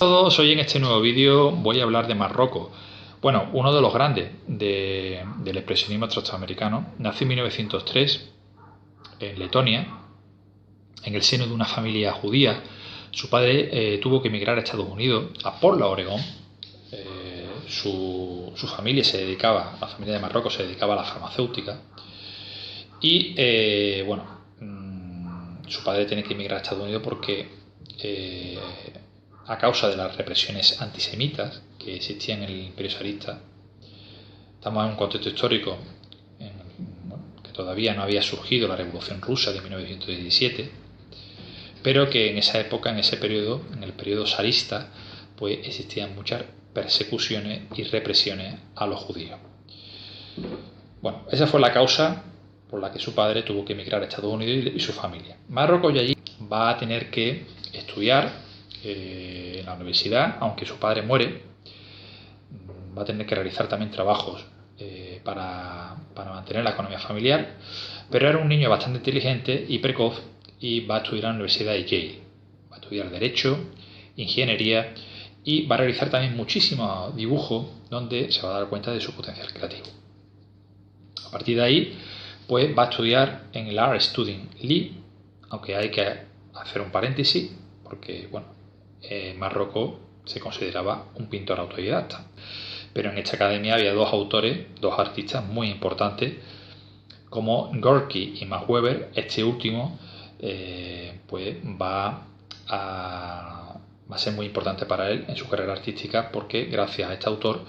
Todos, hoy en este nuevo vídeo voy a hablar de Marrocos. Bueno, uno de los grandes del expresionismo abstracto-americano. Nació en 1903 en Letonia, en el seno de una familia judía. Su padre tuvo que emigrar a Estados Unidos, a Portland, Oregón. Su familia la familia de Marrocos se dedicaba a la farmacéutica. Y su padre tiene que emigrar a Estados Unidos porque a causa de las represiones antisemitas que existían en el Imperio zarista. Estamos en un contexto histórico que todavía no había surgido la Revolución Rusa de 1917, pero que en esa época, en ese periodo, en el periodo zarista, pues existían muchas persecuciones y represiones a los judíos. Bueno, esa fue la causa por la que su padre tuvo que emigrar a Estados Unidos y su familia. Marrocos allí va a tener que estudiar en la universidad, aunque su padre muere. Va a tener que realizar también trabajos para mantener la economía familiar, pero era un niño bastante inteligente y precoz y va a estudiar en la Universidad de Yale. Va a estudiar Derecho, Ingeniería y va a realizar también muchísimo dibujo, donde se va a dar cuenta de su potencial creativo. A partir de ahí, pues va a estudiar en el Art Student League, aunque hay que hacer un paréntesis, porque Marrocos se consideraba un pintor autodidacta, pero en esta academia había dos artistas muy importantes como Gorky y Max Weber. Este último va a ser muy importante para él en su carrera artística, porque gracias a este autor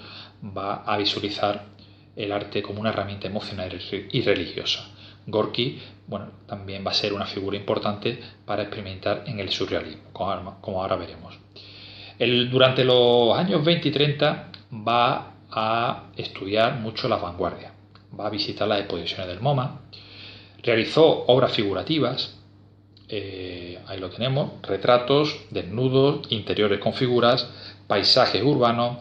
va a visualizar el arte como una herramienta emocional y religiosa. Gorky también va a ser una figura importante para experimentar en el surrealismo, como ahora veremos. Durante los años 20 y 30 va a estudiar mucho las vanguardias, va a visitar las exposiciones del MoMA, realizó obras figurativas, ahí lo tenemos, retratos, desnudos, interiores con figuras, paisajes urbanos,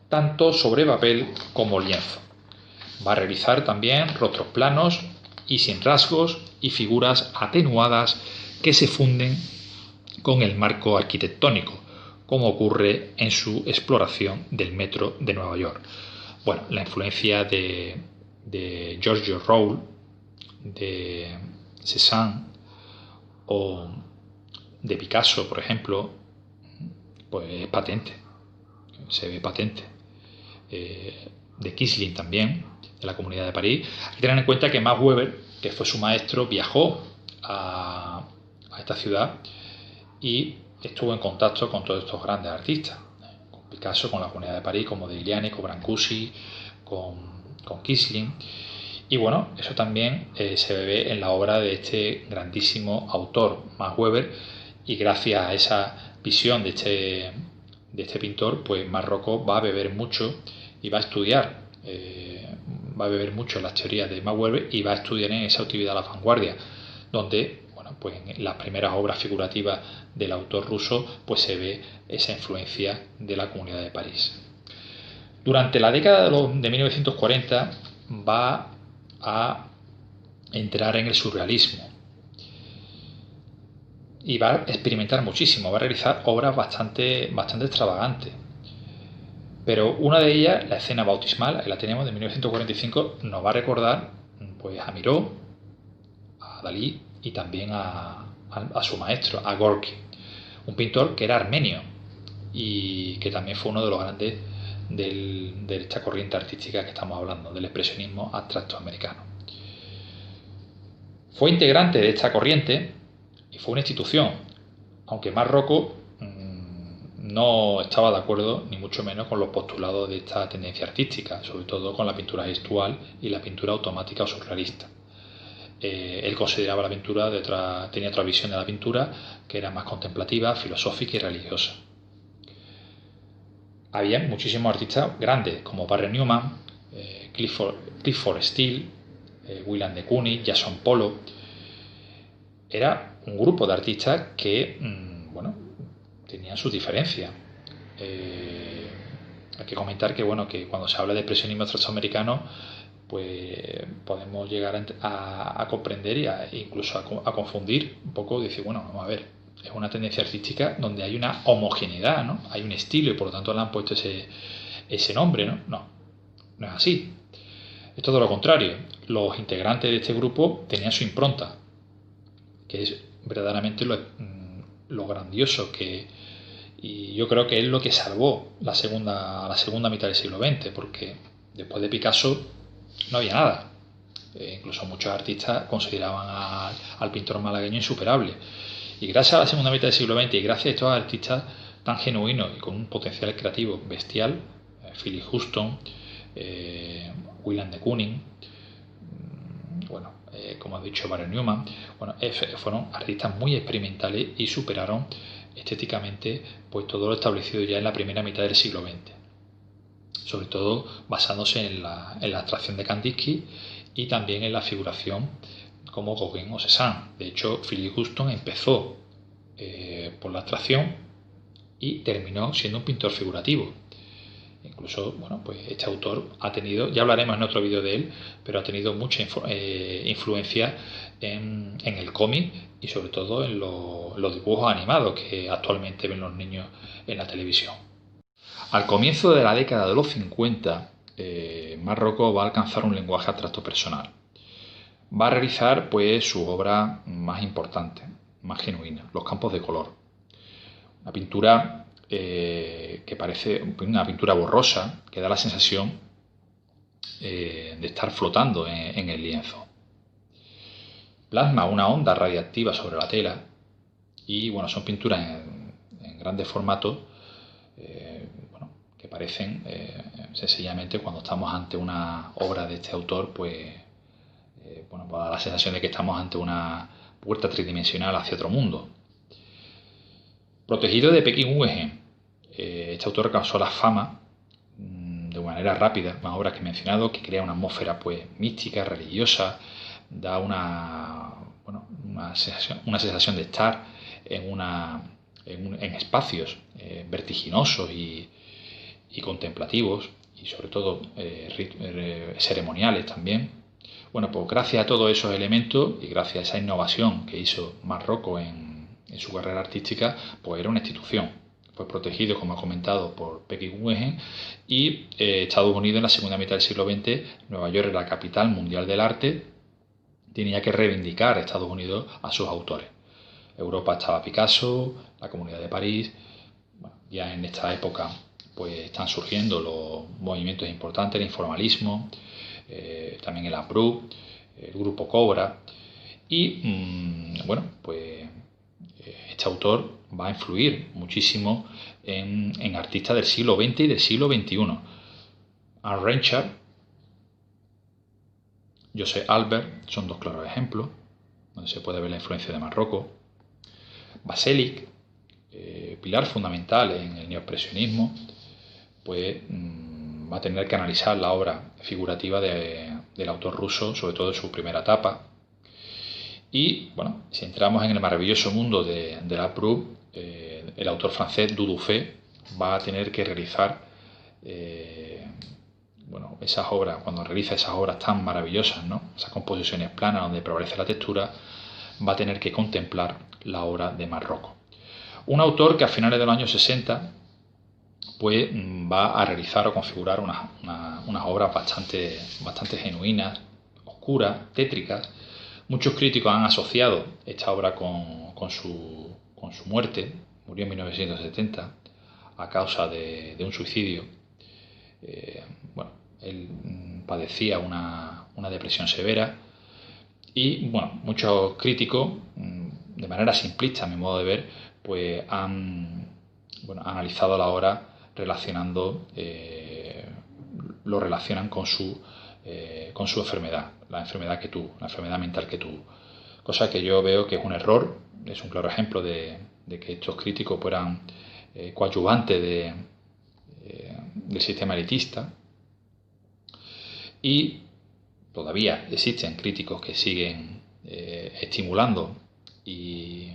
tanto sobre papel como lienzo. Va a realizar también rostros planos y sin rasgos y figuras atenuadas que se funden con el marco arquitectónico, como ocurre en su exploración del metro de Nueva York. La influencia de Giorgio Rowl, de Cézanne o de Picasso, por ejemplo, pues es patente, se ve patente. De Kisling también, de la Comunidad de París. Hay que tener en cuenta que Max Weber, que fue su maestro, viajó a esta ciudad y estuvo en contacto con todos estos grandes artistas, con Picasso, con la Comunidad de París, con Modigliani, con Brancusi, con Kisling. Y eso también se ve en la obra de este grandísimo autor, Max Weber, y gracias a esa visión de este pintor, pues Marrocos va a beber mucho y va a estudiar, va a beber mucho las teorías de Max Weber y va a estudiar en esa actividad a la vanguardia, donde en las primeras obras figurativas del autor ruso pues se ve esa influencia de la Comunidad de París. Durante la década de 1940 va a entrar en el surrealismo y va a experimentar muchísimo, va a realizar obras bastante extravagantes. Pero una de ellas, la escena bautismal, que la tenemos de 1945, nos va a recordar pues a Miró, a Dalí y también a su maestro, a Gorky, un pintor que era armenio y que también fue uno de los grandes de esta corriente artística que estamos hablando, del expresionismo abstracto americano. Fue integrante de esta corriente y fue una institución, aunque Marrocos no estaba de acuerdo ni mucho menos con los postulados de esta tendencia artística, sobre todo con la pintura gestual y la pintura automática o surrealista. Él consideraba la pintura tenía otra visión de la pintura, que era más contemplativa, filosófica y religiosa. Había muchísimos artistas grandes como Barry Newman, Clifford Steele, William de Kooning, Jackson Pollock. Era un grupo de artistas que tenían sus diferencias. Hay que comentar que cuando se habla de expresionismo abstracto-americano, pues podemos llegar a comprender e incluso a confundir un poco. Dice, vamos a ver, es una tendencia artística donde hay una homogeneidad, ¿no? Hay un estilo y por lo tanto le han puesto ese nombre, ¿no? No, no es así. Es todo lo contrario. Los integrantes de este grupo tenían su impronta, que es verdaderamente lo grandioso y yo creo que es lo que salvó la segunda mitad del siglo XX, porque después de Picasso no había nada. Incluso muchos artistas consideraban al pintor malagueño insuperable. Y gracias a la segunda mitad del siglo XX y gracias a estos artistas tan genuinos y con un potencial creativo bestial, Philip Houston, William de Kooning, como ha dicho Barry Newman, fueron artistas muy experimentales y superaron estéticamente pues todo lo establecido ya en la primera mitad del siglo XX, sobre todo basándose en la abstracción de Kandinsky y también en la figuración como Gauguin o Cézanne. De hecho, Philip Houston empezó por la abstracción y terminó siendo un pintor figurativo. Incluso, pues este autor ha tenido, ya hablaremos en otro vídeo de él, pero ha tenido mucha influencia en el cómic y sobre todo en los dibujos animados que actualmente ven los niños en la televisión. Al comienzo de la década de los 50, Marc Rocco va a alcanzar un lenguaje abstracto personal. Va a realizar pues su obra más importante, más genuina, los campos de color. Una pintura que parece una pintura borrosa, que da la sensación de estar flotando en el lienzo. Plasma una onda radiactiva sobre la tela y son pinturas en grandes formatos que parecen sencillamente, cuando estamos ante una obra de este autor, pues da la sensación de que estamos ante una puerta tridimensional hacia otro mundo. Protegido de Peking-Uggen, este autor alcanzó la fama de manera rápida, más obras que he mencionado, que crea una atmósfera pues mística, religiosa, da una sensación de estar en espacios vertiginosos y contemplativos, y sobre todo ceremoniales también. Pues gracias a todos esos elementos y gracias a esa innovación que hizo Marc Rocco en su carrera artística, pues era una institución. Fue protegido, como he comentado, por Peking-Uggen y Estados Unidos en la segunda mitad del siglo XX, Nueva York era la capital mundial del arte, tenía que reivindicar a Estados Unidos a sus autores. Europa estaba Picasso, la Comunidad de París. Ya en esta época pues están surgiendo los movimientos importantes, el informalismo, también el Abru, el grupo Cobra y este autor va a influir muchísimo en artistas del siglo XX y del siglo XXI. Anne Reinhardt, Joseph Albert son dos claros ejemplos donde se puede ver la influencia de Marc Rocco. Baselik, pilar fundamental en el neoexpresionismo, pues va a tener que analizar la obra figurativa del autor ruso, sobre todo en su primera etapa. Y si entramos en el maravilloso mundo de la Proust, el autor francés Dufay va a tener que realizar esas obras. Cuando realiza esas obras tan maravillosas, ¿no? Esas composiciones planas donde prevalece la textura, va a tener que contemplar la obra de Marc Rocco. Un autor que a finales de los años 60 pues va a realizar o configurar unas obras bastante genuinas, oscuras, tétricas. Muchos críticos han asociado esta obra con su muerte. Murió en 1970 a causa de un suicidio. Él padecía una depresión severa y muchos críticos, de manera simplista a mi modo de ver, pues han analizado la obra lo relacionan con su enfermedad, la enfermedad que tuvo, la enfermedad mental que tuvo. Cosa que yo veo que es un error, es un claro ejemplo de que estos críticos fueran coadyuvantes del sistema elitista. Y todavía existen críticos que siguen estimulando y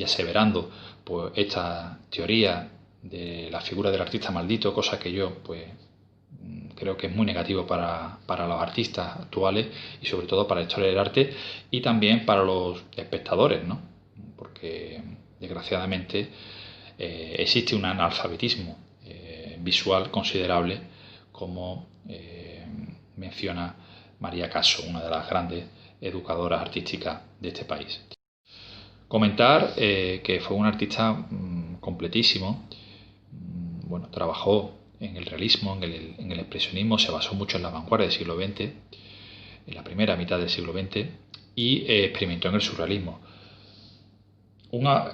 aseverando pues esta teoría de la figura del artista maldito, cosa que yo pues creo que es muy negativo para los artistas actuales y sobre todo para la historia del arte y también para los espectadores, ¿no? Porque desgraciadamente existe un analfabetismo visual considerable, como menciona María Caso, una de las grandes educadoras artísticas de este país. Comentar que fue un artista completísimo. Bueno, trabajó en el realismo, en el expresionismo, se basó mucho en la vanguardia del siglo XX, en la primera mitad del siglo XX, y experimentó en el surrealismo.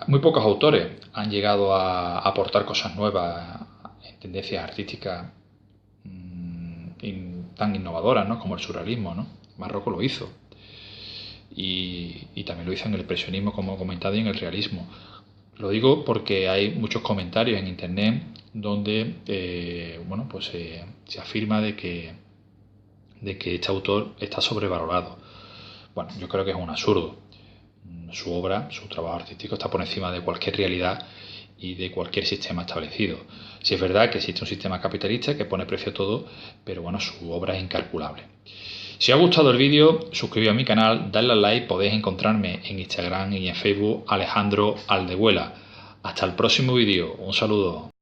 Muy pocos autores han llegado a aportar cosas nuevas en tendencias artísticas tan innovadoras, ¿no?, como el surrealismo, ¿no? Marrocos lo hizo. Y también lo hizo en el expresionismo, como he comentado, y en el realismo. Lo digo porque hay muchos comentarios en internet donde se afirma de que este autor está sobrevalorado. Bueno, yo creo que es un absurdo. Su obra, su trabajo artístico está por encima de cualquier realidad y de cualquier sistema establecido. Sí es verdad que existe un sistema capitalista que pone precio a todo, pero bueno, su obra es incalculable. Si os ha gustado el vídeo, suscribíos a mi canal, dadle al like, podéis encontrarme en Instagram y en Facebook Alejandro Aldehuela. Hasta el próximo vídeo, un saludo.